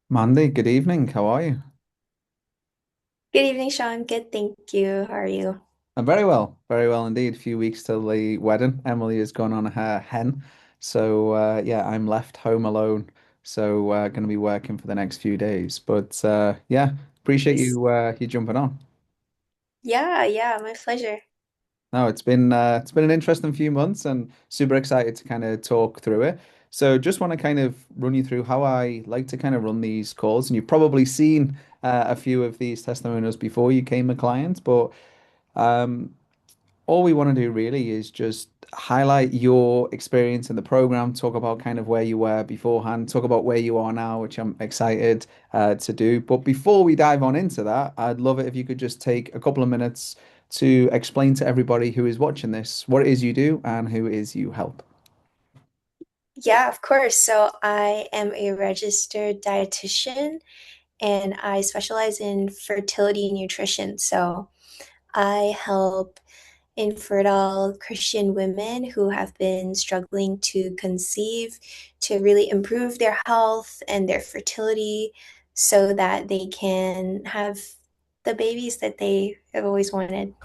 Mandy, good evening. How are you? Good evening, Sean. Good, thank you. How are you? I'm very well indeed. A few weeks till the wedding. Emily has gone on her hen, so yeah, I'm left home alone. So going to be working for the next few days. But yeah, appreciate Nice. you jumping on. Yeah, my pleasure. No, it's been an interesting few months, and super excited to kind of talk through it. So just want to kind of run you through how I like to kind of run these calls, and you've probably seen a few of these testimonials before you came a client, but. Um, all we want to do really is just highlight your experience in the program, talk about kind of where you were beforehand, talk about where you are now, which I'm excited to do. But before we dive on into that, I'd love it if you could just take a couple of minutes to explain to everybody who is watching this what it is you do and who it is you help. Yeah, of course. So I am a registered dietitian and I specialize in fertility nutrition. So I help infertile Christian women who have been struggling to conceive to really improve their health and their fertility so that they can have the babies that they have always wanted.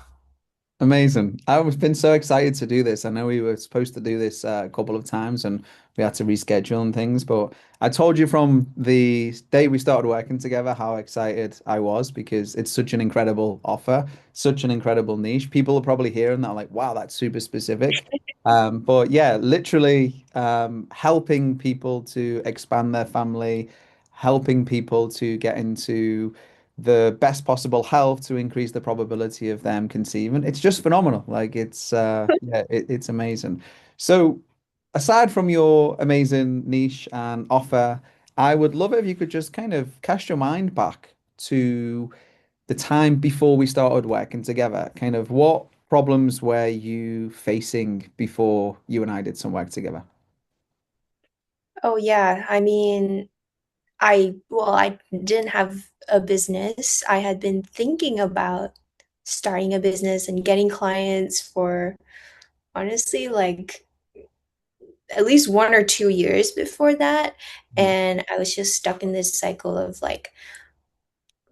Amazing. I've been so excited to do this. I know we were supposed to do this a couple of times and we had to reschedule and things, but I told you from the day we started working together how excited I was because it's such an incredible offer, such an incredible niche. People are probably hearing that like, wow, that's super specific. But yeah, literally helping people to expand their family, helping people to get into the best possible health to increase the probability of them conceiving. It's just phenomenal. Like it's yeah, it's amazing. So aside from your amazing niche and offer, I would love it if you could just kind of cast your mind back to the time before we started working together. Kind of what problems were you facing before you and I did some work together? Oh yeah, I mean, I didn't have a business. I had been thinking about starting a business and getting clients for honestly like at least 1 or 2 years before that. Mhm. And I was just stuck in this cycle of like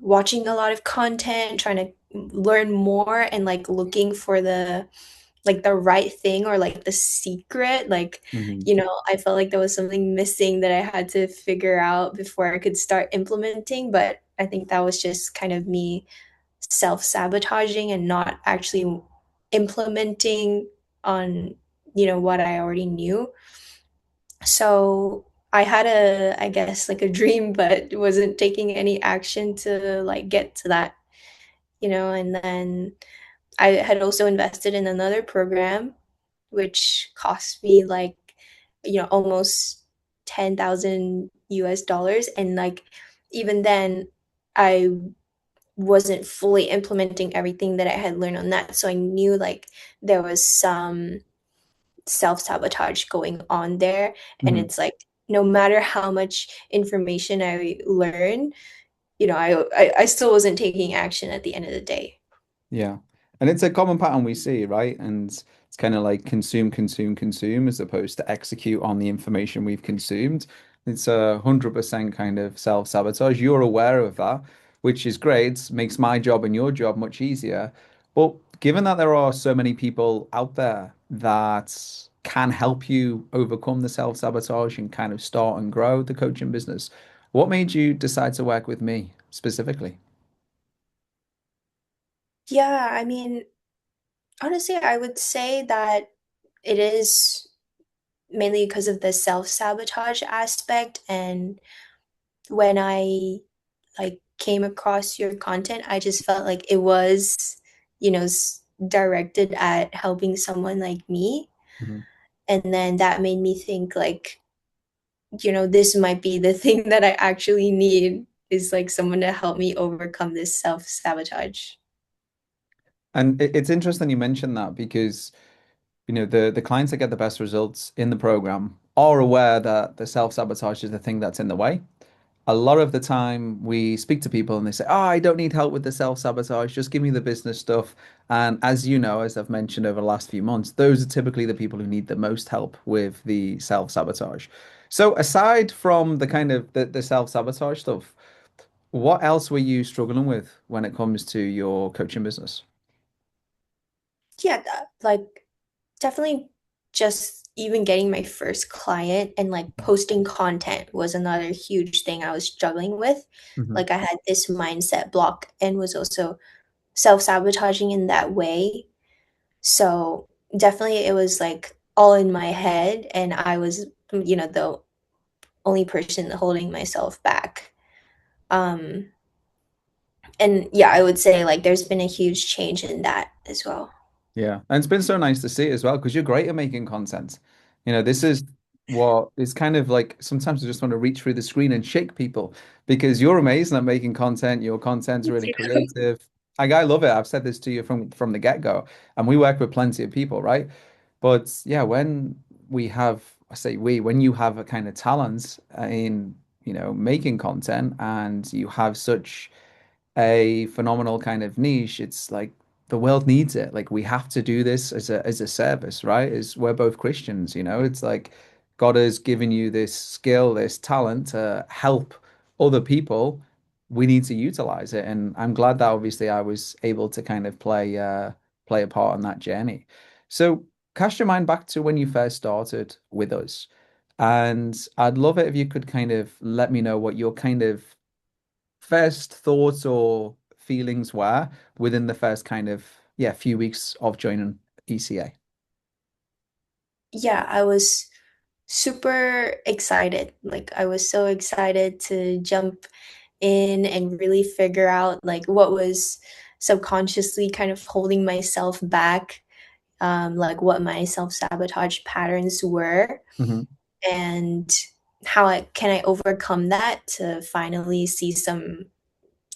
watching a lot of content, trying to learn more and like looking for the right thing or like the secret. Like, Mhm. I felt like there was something missing that I had to figure out before I could start implementing. But I think that was just kind of me self-sabotaging and not actually implementing on, what I already knew. So I had I guess, like a dream, but wasn't taking any action to like get to that, and then I had also invested in another program which cost me like, almost 10,000 US dollars. And like, even then, I wasn't fully implementing everything that I had learned on that. So I knew like there was some self-sabotage going on there. And Mhm. it's like, no matter how much information I learn, I still wasn't taking action at the end of the day. Yeah. And it's a common pattern we see, right? And it's kind of like consume, consume, consume as opposed to execute on the information we've consumed. It's 100% kind of self-sabotage. You're aware of that, which is great, makes my job and your job much easier. But given that there are so many people out there that can help you overcome the self-sabotage and kind of start and grow the coaching business, what made you decide to work with me specifically? Yeah, I mean, honestly, I would say that it is mainly because of the self-sabotage aspect. And when I like came across your content, I just felt like it was, directed at helping someone like me. Mhm. And then that made me think like, this might be the thing that I actually need is like someone to help me overcome this self-sabotage. And it's interesting you mentioned that because the clients that get the best results in the program are aware that the self-sabotage is the thing that's in the way. A lot of the time we speak to people and they say, "Oh, I don't need help with the self-sabotage, just give me the business stuff." And as you know, as I've mentioned over the last few months, those are typically the people who need the most help with the self-sabotage. So aside from the kind of the self-sabotage stuff, what else were you struggling with when it comes to your coaching business? Yeah, like definitely just even getting my first client and like posting content was another huge thing I was struggling with. Hmm. Like I had this mindset block and was also self-sabotaging in that way. So definitely it was like all in my head and I was, the only person holding myself back. Um, and yeah, I would say like there's been a huge change in that as well. Yeah. And it's been so nice to see as well because you're great at making content. This is what is kind of like sometimes I just want to reach through the screen and shake people because you're amazing at making content. Your content's Me really too. creative. I love it. I've said this to you from the get-go, and we work with plenty of people, right? But yeah, when we have, I say when you have a kind of talent in, making content and you have such a phenomenal kind of niche, it's like the world needs it. Like we have to do this as a service, right? Is we're both Christians, It's like God has given you this skill, this talent to help other people. We need to utilize it. And I'm glad that obviously I was able to kind of play a part in that journey. So cast your mind back to when you first started with us. And I'd love it if you could kind of let me know what your kind of first thoughts or feelings were within the first kind of few weeks of joining ECA. Yeah, I was super excited. Like I was so excited to jump in and really figure out like what was subconsciously kind of holding myself back, like what my self-sabotage patterns were Hmm. and how I overcome that to finally see some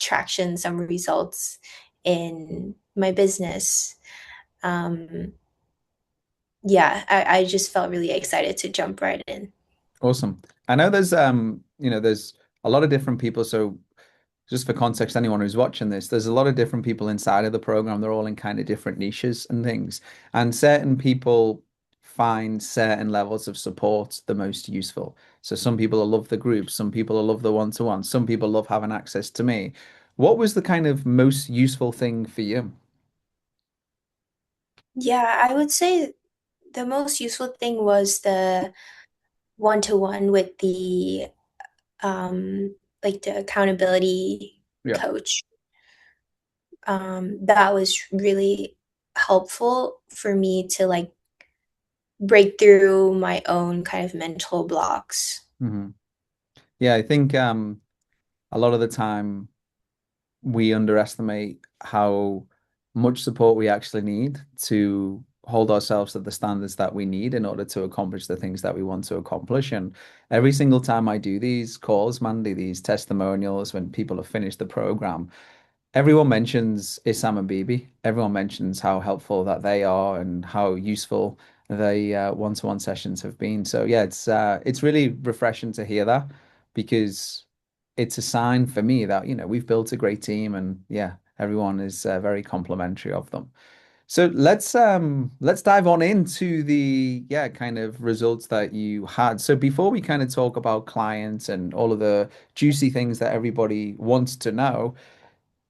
traction, some results in my business. Um, yeah, I just felt really excited to jump right in. Awesome. I know there's a lot of different people. So just for context, anyone who's watching this, there's a lot of different people inside of the program. They're all in kind of different niches and things. And certain people find certain levels of support the most useful. So some people love the group, some people love the one-to-one, some people love having access to me. What was the kind of most useful thing for you? Yeah, I would say the most useful thing was the one-to-one with the like the accountability Yeah. coach. That was really helpful for me to like break through my own kind of mental blocks. Hmm. Yeah, I think a lot of the time we underestimate how much support we actually need to hold ourselves to the standards that we need in order to accomplish the things that we want to accomplish. And every single time I do these calls, Mandy, these testimonials, when people have finished the program, everyone mentions Issam and Bibi. Everyone mentions how helpful that they are and how useful the one-to-one sessions have been. So yeah, it's really refreshing to hear that because it's a sign for me that we've built a great team and yeah, everyone is very complimentary of them. So let's dive on into the kind of results that you had. So before we kind of talk about clients and all of the juicy things that everybody wants to know,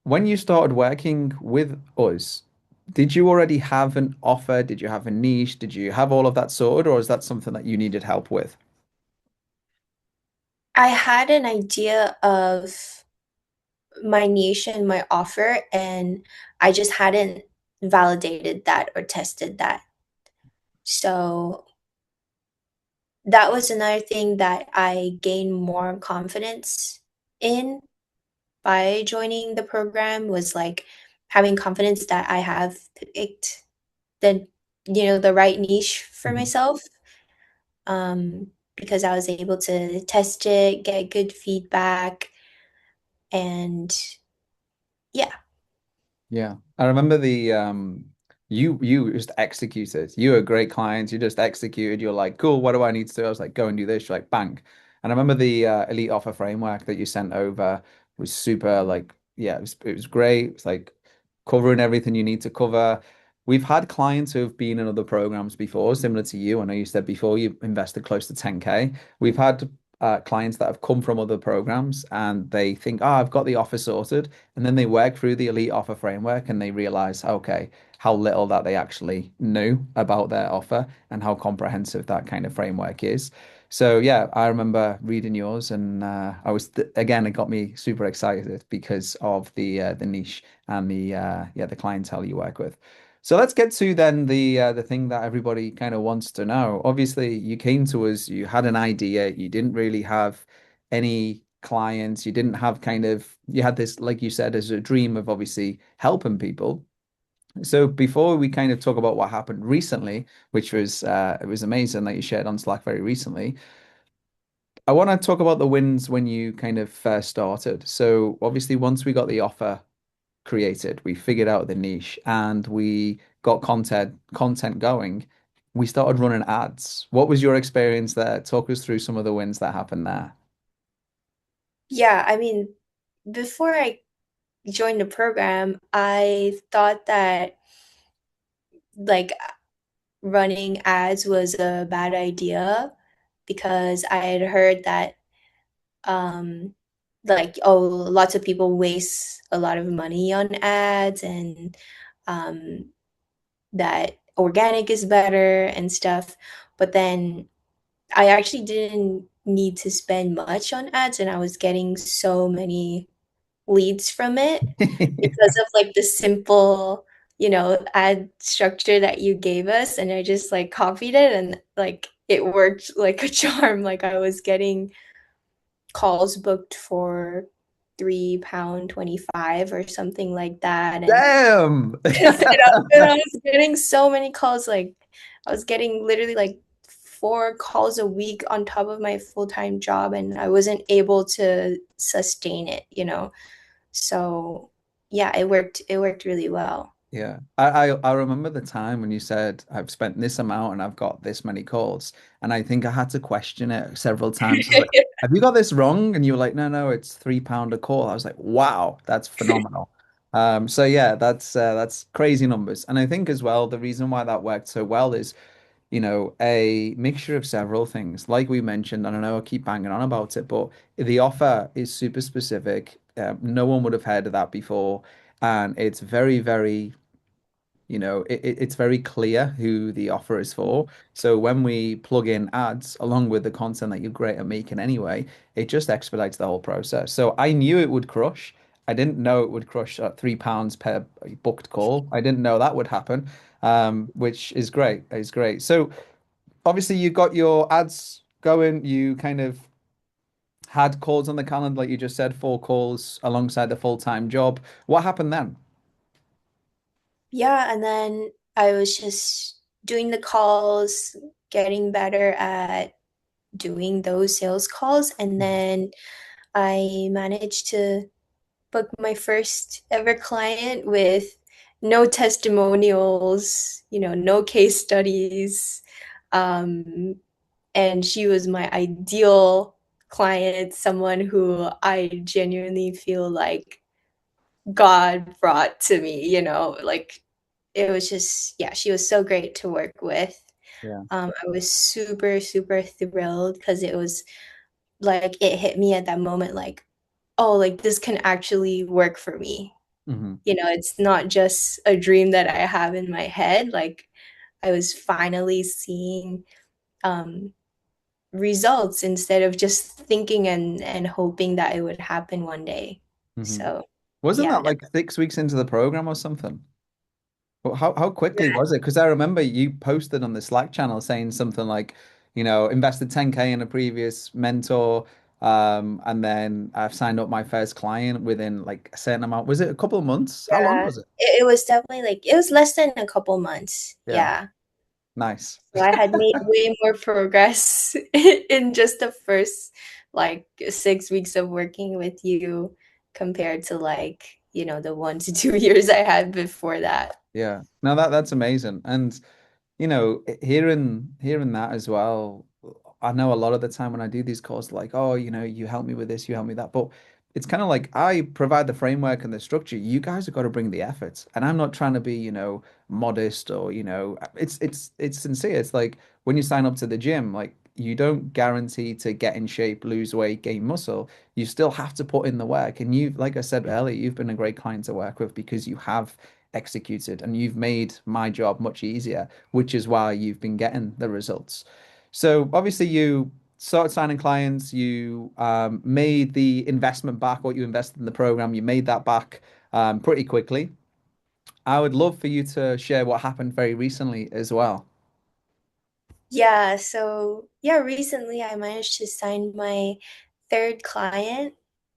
when you started working with us, did you already have an offer? Did you have a niche? Did you have all of that sorted, or is that something that you needed help with? I had an idea of my niche and my offer, and I just hadn't validated that or tested that. So that was another thing that I gained more confidence in by joining the program was like having confidence that I have picked the the right niche for Mhm. myself. Because I was able to test it, get good feedback, and yeah. Yeah, I remember the you just executed. You were a great client. You just executed. You're like, cool. What do I need to do? I was like, go and do this. You're like, bang. And I remember the elite offer framework that you sent over was super. Like, yeah, it was great. It's like covering everything you need to cover. we've had clients who have been in other programs before, similar to you. I know you said before you invested close to 10K. We've had clients that have come from other programs and they think, oh, I've got the offer sorted. And then they work through the elite offer framework and they realize, okay, how little that they actually knew about their offer and how comprehensive that kind of framework is. So yeah, I remember reading yours, and I was again, it got me super excited because of the niche and the clientele you work with. So let's get to then the thing that everybody kind of wants to know. Obviously, you came to us, you had an idea, you didn't really have any clients, you didn't have you had this, like you said, as a dream of obviously helping people. So before we kind of talk about what happened recently, which was it was amazing that you shared on Slack very recently, I want to talk about the wins when you kind of first started. So obviously, once we got the offer created, we figured out the niche, and we got content going. We started running ads. What was your experience there? Talk us through some of the wins that happened there. Yeah, I mean, before I joined the program, I thought that like running ads was a bad idea because I had heard that um like oh lots of people waste a lot of money on ads and um that organic is better and stuff. But then I actually didn't need to spend much on ads and I was getting so many leads from it because of like the simple, ad structure that you gave us. And I just like copied it and like it worked like a charm. Like I was getting calls booked for £3 25 or something like that. And, Damn. and I was getting so many calls, like I was getting literally like 4 calls a week on top of my full-time job, and I wasn't able to sustain it. So yeah, it worked really well. Yeah, I remember the time when you said I've spent this amount and I've got this many calls, and I think I had to question it several times. I was like, "Have you got this wrong?" And you were like, "No, no, it's £3 a call." I was like, "Wow, that's phenomenal." So yeah, that's crazy numbers, and I think as well the reason why that worked so well is a mixture of several things. Like we mentioned, and I know I keep banging on about it, but the offer is super specific. No one would have heard of that before, and it's very, very it's very clear who the offer is for. So when we plug in ads along with the content that you're great at making anyway, it just expedites the whole process. So I knew it would crush. I didn't know it would crush at £3 per booked call. I didn't know that would happen, which is great. Is great. So obviously you got your ads going. You kind of had calls on the calendar, like you just said, 4 calls alongside the full-time job. What happened then? Yeah, and then I was just doing the calls, getting better at doing those sales calls, and then I managed to book my first ever client with no testimonials, no case studies. Um, and she was my ideal client, someone who I genuinely feel like God brought to me. Like it was just, yeah, she was so great to work with. Yeah. I was super, super thrilled because it was like it hit me at that moment, like, oh, like this can actually work for me. Hmm. It's not just a dream that I have in my head. Like I was finally seeing um, results instead of just thinking and hoping that it would happen one day. Hmm. So, Wasn't yeah, that like 6 weeks into the program or something? Well, how quickly yeah. was it? Because I remember you posted on the Slack channel saying something like, invested 10K in a previous mentor, and then I've signed up my first client within like a certain amount. Was it a couple of months? How long Yeah, was it? it was definitely like it was less than a couple months. Yeah, Yeah. nice. So I had made way more progress in just the first like 6 weeks of working with you compared to like, the 1 to 2 years I had before that. Yeah. No, that's amazing. And hearing that as well, I know a lot of the time when I do these calls, like, oh, you help me with this, you help me that. But it's kind of like I provide the framework and the structure. You guys have got to bring the effort. And I'm not trying to be, modest or, it's sincere. It's like when you sign up to the gym, like you don't guarantee to get in shape, lose weight, gain muscle. You still have to put in the work. And you, like I said earlier, you've been a great client to work with because you have executed and you've made my job much easier, which is why you've been getting the results. So obviously you started signing clients, you made the investment back, what you invested in the program, you made that back pretty quickly. I would love for you to share what happened very recently as well. Yeah, so yeah, recently I managed to sign my third client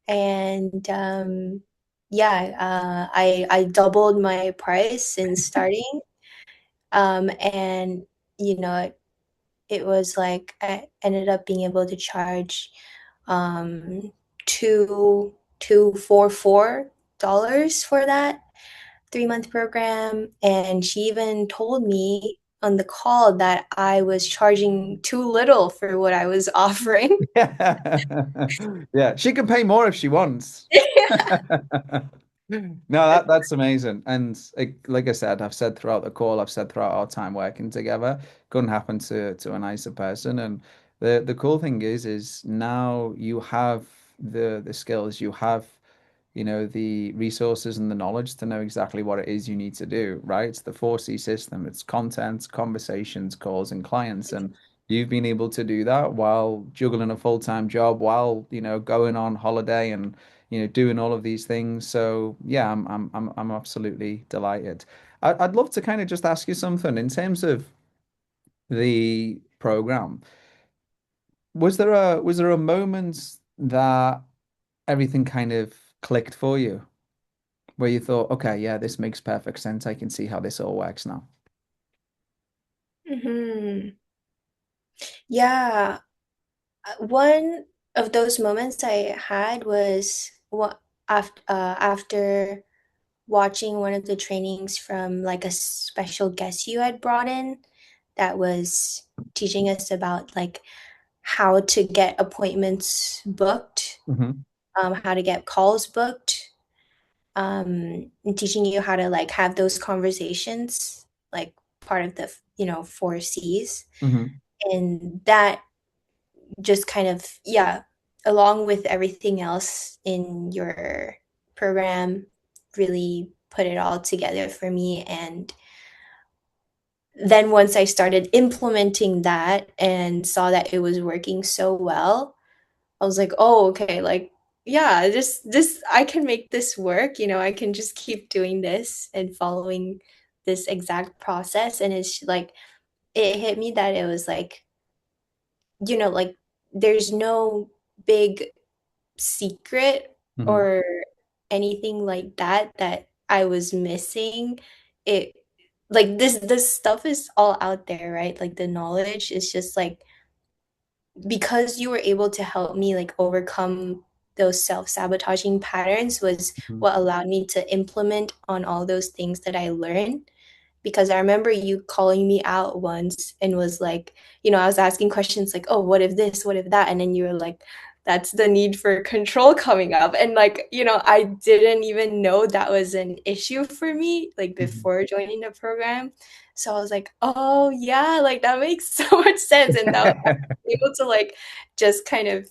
and yeah, I doubled my price in starting. And you know, it was like I ended up being able to charge um $244 for that 3-month program. And she even told me on the call that I was charging too little for what I was offering. Yeah. Yeah, she can pay more if she wants. No, that's amazing. And like I said, I've said throughout the call, I've said throughout our time working together, couldn't happen to a nicer person. And the cool thing is now you have the skills, you have the resources and the knowledge to know exactly what it is you need to do, right? It's the 4C system. It's content, conversations, calls, and clients. And you've been able to do that while juggling a full-time job, while, going on holiday and, doing all of these things. So yeah, I'm absolutely delighted. I'd love to kind of just ask you something in terms of the program. Was there a moment that everything kind of clicked for you? Where you thought, okay, yeah, this makes perfect sense. I can see how this all works now. Hmm. Yeah, one of those moments I had was what after watching one of the trainings from like a special guest you had brought in that was teaching us about like how to get appointments booked, Hmm. how to get calls booked, and teaching you how to like have those conversations, like part of the 4 C's. Hmm. And that just kind of, yeah, along with everything else in your program, really put it all together for me. And then once I started implementing that and saw that it was working so well, I was like, oh, okay, like, yeah, this I can make this work, I can just keep doing this and following this exact process. And it's like it hit me that it was like, like there's no big secret Hmm. or anything like that that I was missing. It like this stuff is all out there, right? Like the knowledge is just like because you were able to help me like overcome those self-sabotaging patterns was Hmm. what allowed me to implement on all those things that I learned. Because I remember you calling me out once and was like, I was asking questions like, oh, what if this, what if that? And then you were like, that's the need for control coming up. And like, I didn't even know that was an issue for me, like Hmm. before joining the program. So I was like, oh yeah, like that makes so much sense. And that I was able to like just kind of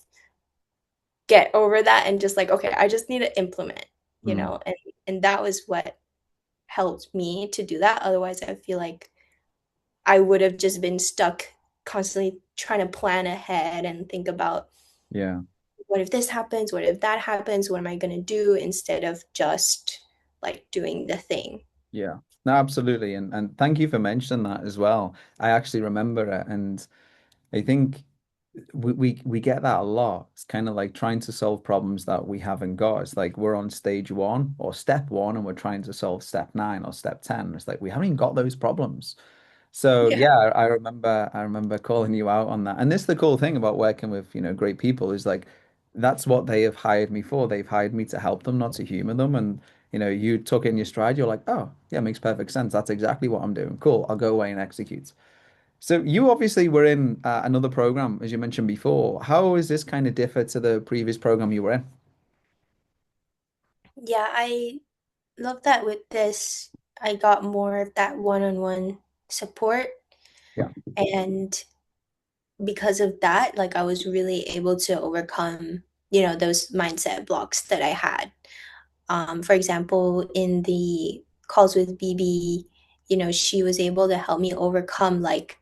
get over that and just like, okay, I just need to implement, Mm. and that was what helped me to do that. Otherwise, I feel like I would have just been stuck constantly trying to plan ahead and think about Yeah, what if this happens? What if that happens? What am I going to do instead of just like doing the thing? yeah. No, absolutely. And thank you for mentioning that as well. I actually remember it, and I think we get that a lot. It's kind of like trying to solve problems that we haven't got. It's like we're on stage one or step one and we're trying to solve step nine or step 10. It's like we haven't even got those problems. So Yeah. yeah, I remember calling you out on that. And this is the cool thing about working with, great people is like that's what they have hired me for. They've hired me to help them, not to humor them. And you took it in your stride. You're like, oh, yeah, makes perfect sense. That's exactly what I'm doing. Cool. I'll go away and execute. So you obviously were in another program, as you mentioned before. How is this kind of differ to the previous program you were in? Yeah, I love that with this, I got more of that one-on-one support. Yeah. And because of that, like I was really able to overcome, those mindset blocks that I had. For example, in the calls with BB, she was able to help me overcome like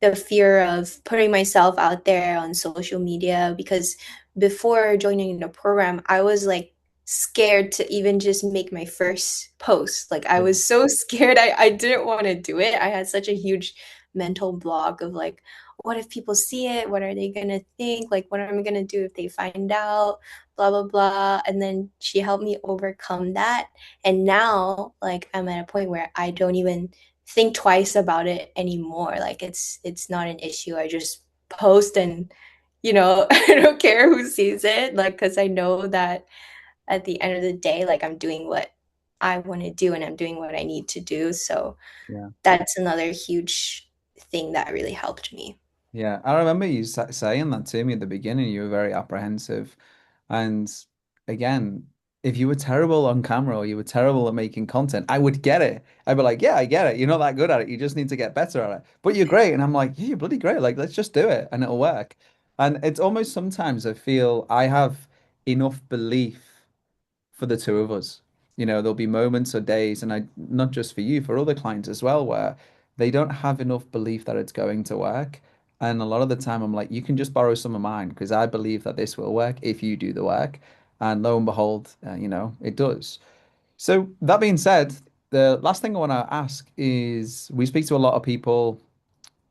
the fear of putting myself out there on social media because before joining the program, I was like scared to even just make my first post. Like I Yeah. was so scared. I didn't want to do it. I had such a huge mental block of like, what if people see it? What are they gonna think? Like, what am I gonna do if they find out? Blah blah blah. And then she helped me overcome that. And now, like, I'm at a point where I don't even think twice about it anymore. Like it's not an issue. I just post and I don't care who sees it. Like because I know that at the end of the day, like I'm doing what I want to do and I'm doing what I need to do. So Yeah. that's another huge thing that really helped me. Yeah, I remember you saying that to me at the beginning. You were very apprehensive. And again, if you were terrible on camera or you were terrible at making content, I would get it. I'd be like, yeah, I get it. You're not that good at it. You just need to get better at it. But you're great. And I'm like, yeah, you're bloody great. Like, let's just do it and it'll work. And it's almost sometimes I feel I have enough belief for the two of us. There'll be moments or days, and not just for you, for other clients as well, where they don't have enough belief that it's going to work. And a lot of the time, I'm like, you can just borrow some of mine because I believe that this will work if you do the work. And lo and behold, it does. So that being said, the last thing I want to ask is we speak to a lot of people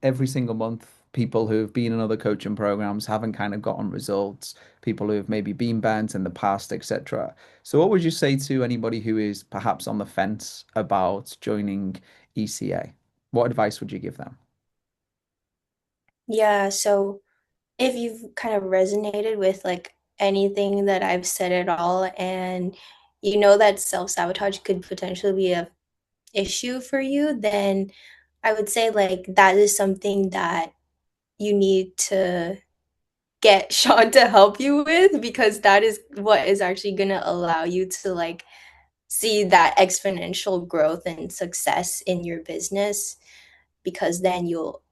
every single month, people who've been in other coaching programs haven't kind of gotten results, people who have maybe been burnt in the past, etc. So what would you say to anybody who is perhaps on the fence about joining ECA? What advice would you give them? Yeah, so if you've kind of resonated with like anything that I've said at all and you know that self-sabotage could potentially be a issue for you, then I would say like that is something that you need to get Sean to help you with because that is what is actually going to allow you to like see that exponential growth and success in your business because then you'll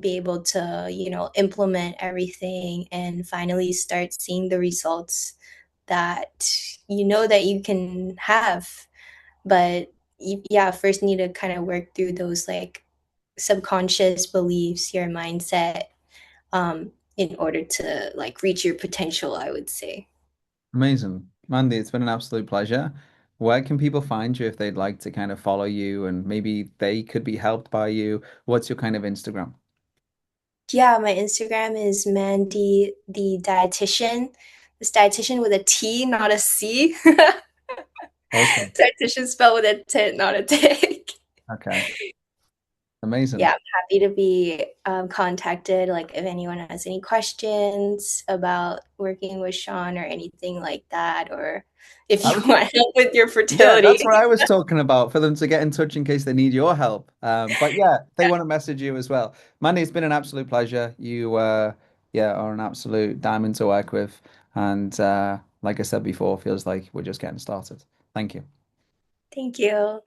be able to, implement everything and finally start seeing the results that you know that you can have. But yeah, first need to kind of work through those like subconscious beliefs, your mindset, in order to like reach your potential, I would say. Amazing. Mandy, it's been an absolute pleasure. Where can people find you if they'd like to kind of follow you and maybe they could be helped by you? What's your kind of Instagram? Yeah, my Instagram is Mandy the Dietitian. It's dietitian with a T, not a C. Awesome. Dietitian spelled with a T, not a T. Okay. Yeah, Amazing. I'm happy to be contacted. Like, if anyone has any questions about working with Sean or anything like that, or if I you was want help with your Yeah, fertility. that's what I was talking about for them to get in touch in case they need your help. But yeah, they want to message you as well. Mandy, it's been an absolute pleasure. You, yeah, are an absolute diamond to work with. And like I said before, feels like we're just getting started. Thank you. Thank you.